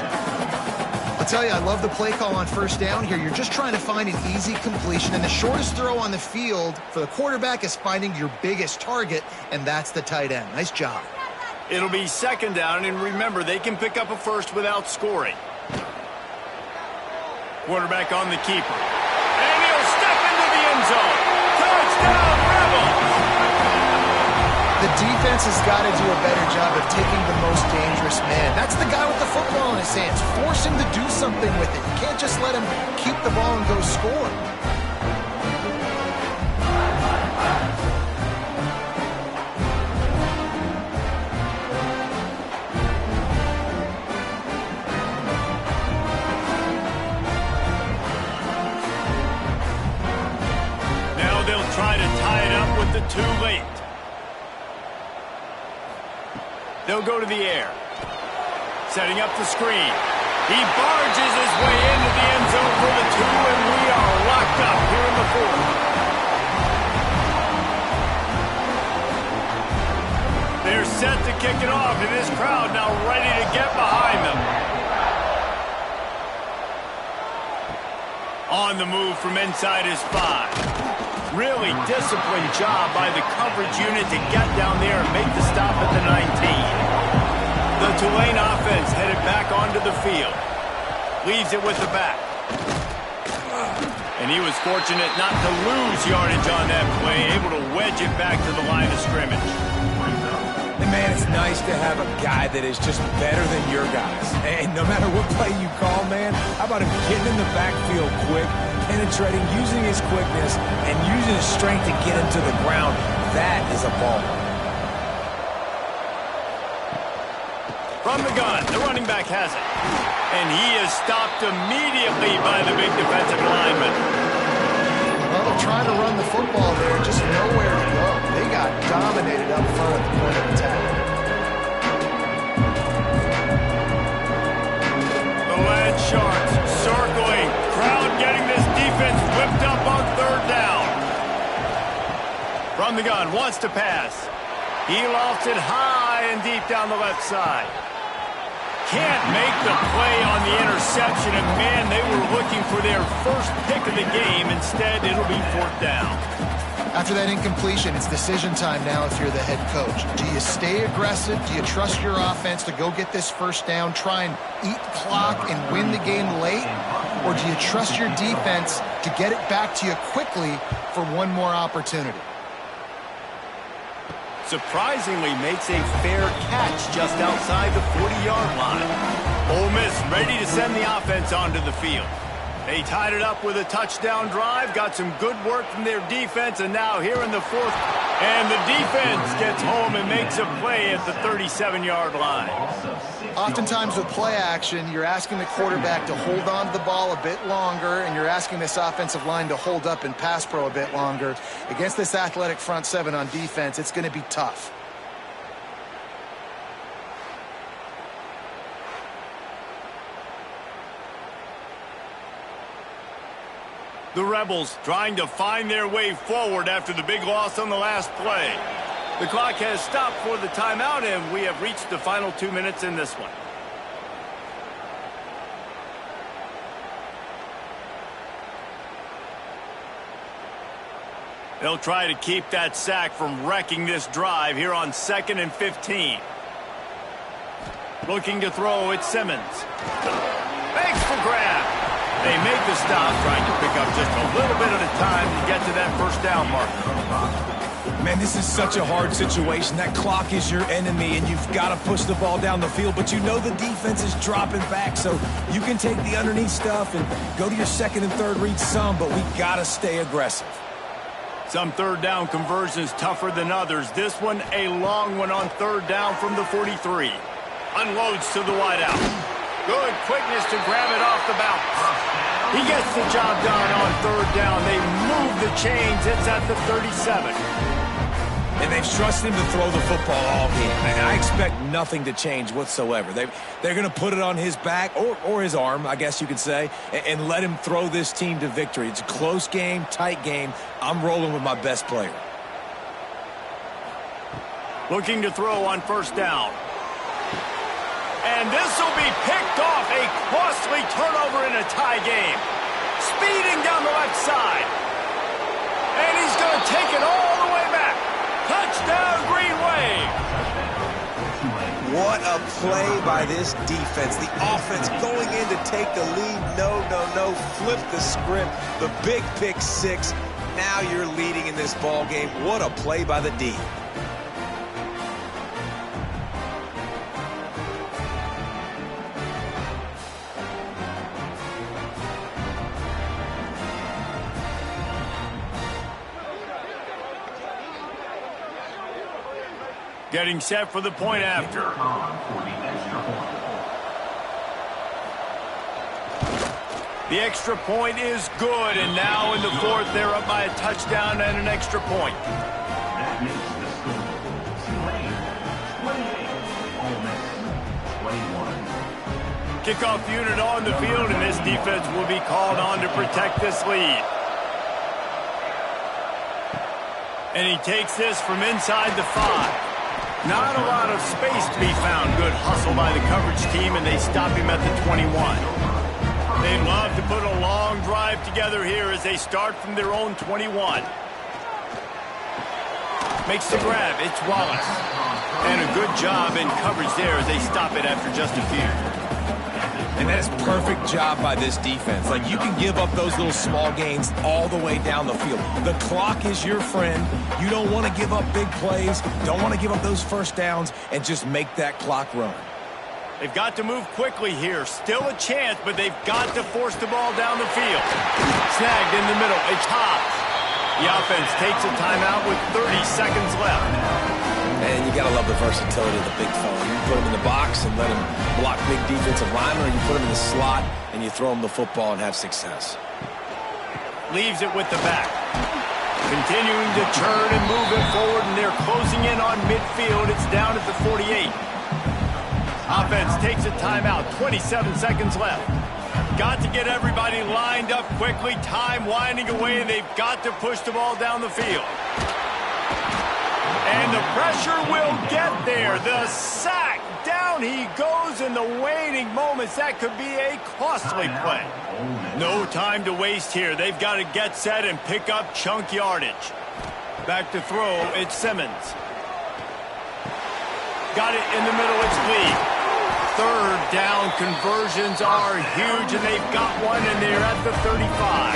I'll tell you, I love the play call on 1st down here. You're just trying to find an easy completion, and the shortest throw on the field for the quarterback is finding your biggest target, and that's the tight end. Nice job. It'll be 2nd down, and remember, they can pick up a first without scoring. Quarterback on the keeper. And he'll step into the end zone. Touchdown, Rebels! The defense has got to do a better job of taking the most dangerous man. That's the guy with the football in his hands. Force him to do something with it. You can't just let him keep the ball and go score. Now they'll try to tie it up with the 2 late. They'll go to the air. Setting up the screen. He barges his way into the end zone for the 2, and we are locked up here in the 4th. They're set to kick it off, and this crowd now ready to get behind them. On the move from inside his 5. Really disciplined job by the coverage unit to get down there and make the stop at the 19. The Tulane offense headed back onto the field. Leaves it with the back. And he was fortunate not to lose yardage on that play, able to wedge it back to the line of scrimmage. And man, it's nice to have a guy that is just better than your guys. And no matter what play you call, man, how about him getting in the backfield quick, penetrating, using his quickness, and using his strength to get him to the ground. That is a ball. From the gun, the running back has it. And he is stopped immediately by the big defensive lineman. Well, they're trying to run the football there, just nowhere to go. They got dominated up front at the point of attack. The Land Sharks circling. Crowd getting this defense whipped up on 3rd down. From the gun, wants to pass. He lofts it high and deep down the left side. Can't make the play on the interception, and man, they were looking for their first pick of the game. Instead, it'll be 4th down. After that incompletion, it's decision time now if you're the head coach. Do you stay aggressive? Do you trust your offense to go get this 1st down, try and eat clock and win the game late? or do you trust your defense to get it back to you quickly for one more opportunity? Surprisingly makes a fair catch just outside the 40-yard line. Ole Miss ready to send the offense onto the field. They tied it up with a touchdown drive, got some good work from their defense, and now here in the fourth, and the defense gets home and makes a play at the 37-yard line. Oftentimes with play action, you're asking the quarterback to hold on to the ball a bit longer, and you're asking this offensive line to hold up in pass pro a bit longer. Against this athletic front seven on defense, it's going to be tough. The Rebels trying to find their way forward after the big loss on the last play. The clock has stopped for the timeout, and we have reached the final 2 minutes in this one. They'll try to keep that sack from wrecking this drive here on 2nd and 15. Looking to throw, it's Simmons. Thanks for grab. They make the stop, trying to pick up just a little bit at a time to get to that first down marker. Man, this is such a hard situation. That clock is your enemy, and you've got to push the ball down the field, but you know the defense is dropping back, so you can take the underneath stuff and go to your second and third read some, but we got to stay aggressive. Some third down conversions tougher than others. This one, a long one on third down from the 43. Unloads to the wideout. Good quickness to grab it off the bounce. He gets the job done on third down. They move the chains. It's at the 37. And they've trusted him to throw the football all game. And I expect nothing to change whatsoever. They're going to put it on his back, or his arm, I guess you could say, and let him throw this team to victory. It's a close game, tight game. I'm rolling with my best player. Looking to throw on first down. And this will be picked off. A costly turnover in a tie game. Speeding down the left side. And he's going to take it all the way back. Touchdown, Green Wave. What a play by this defense. The offense going in to take the lead. No. Flip the script. The big pick six. Now you're leading in this ball game. What a play by the D. Getting set for the point after. The extra point is good, and now in the fourth, they're up by a touchdown and an extra point. That makes the score Tulane 28, Ole Miss 21. Kickoff unit on the field, and this defense will be called on to protect this lead. And he takes this from inside the 5. Not a lot of space to be found. Good hustle by the coverage team, and they stop him at the 21. They'd love to put a long drive together here as they start from their own 21. Makes the grab. It's Wallace. And a good job in coverage there as they stop it after just a few. And that is perfect job by this defense. Like, you can give up those little small gains all the way down the field. The clock is your friend. You don't want to give up big plays. Don't want to give up those first downs and just make that clock run. They've got to move quickly here. Still a chance, but they've got to force the ball down the field. Snagged in the middle. It's Hobbs. The offense takes a timeout with 30 seconds left. And you got to love the versatility of the big fella. You can put him in the box and let him block big defensive linemen, or you put him in the slot and you throw him the football and have success. Leaves it with the back. Continuing to turn and move it forward, and they're closing in on midfield. It's down at the 48. Offense takes a timeout. 27 seconds left. Got to get everybody lined up quickly. Time winding away. They've got to push the ball down the field. And the pressure will get there. The sack. Down he goes in the waiting moments. That could be a costly play. No time to waste here. They've got to get set and pick up chunk yardage. Back to throw. It's Simmons. Got it in the middle. It's Lee. Third down conversions are huge, and they've got one, and they're at the 35.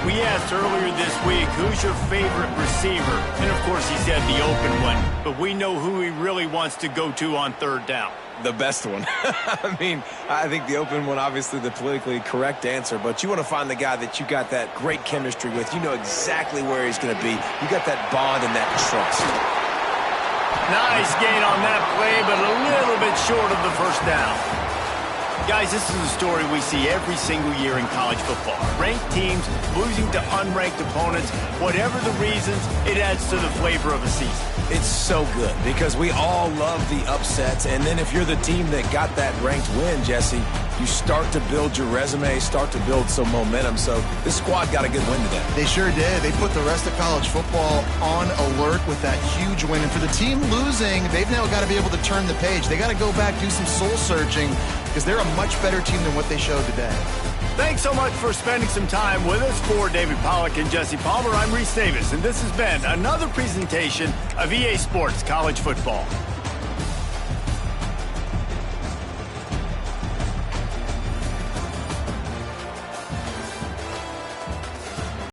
We asked earlier this week, who's your favorite receiver? And, of course, he said the open one, but we know who he really wants to go to on third down. The best one. I mean, I think the open one, obviously the politically correct answer, but you want to find the guy that you got that great chemistry with. You know exactly where he's going to be. You got that bond and that trust. Nice gain on that play, but a little bit short of the first down. Guys, this is a story we see every single year in college football. Ranked teams losing to unranked opponents. Whatever the reasons, it adds to the flavor of a season. It's so good because we all love the upsets, and then if you're the team that got that ranked win, Jesse, you start to build your resume, start to build some momentum. So this squad got a good win today. They sure did. They put the rest of college football on alert with that huge win. And for the team losing, they've now got to be able to turn the page. They got to go back, do some soul searching, because they're a much better team than what they showed today. Thanks so much for spending some time with us. For David Pollack and Jesse Palmer, I'm Reese Davis, and this has been another presentation of EA Sports College Football.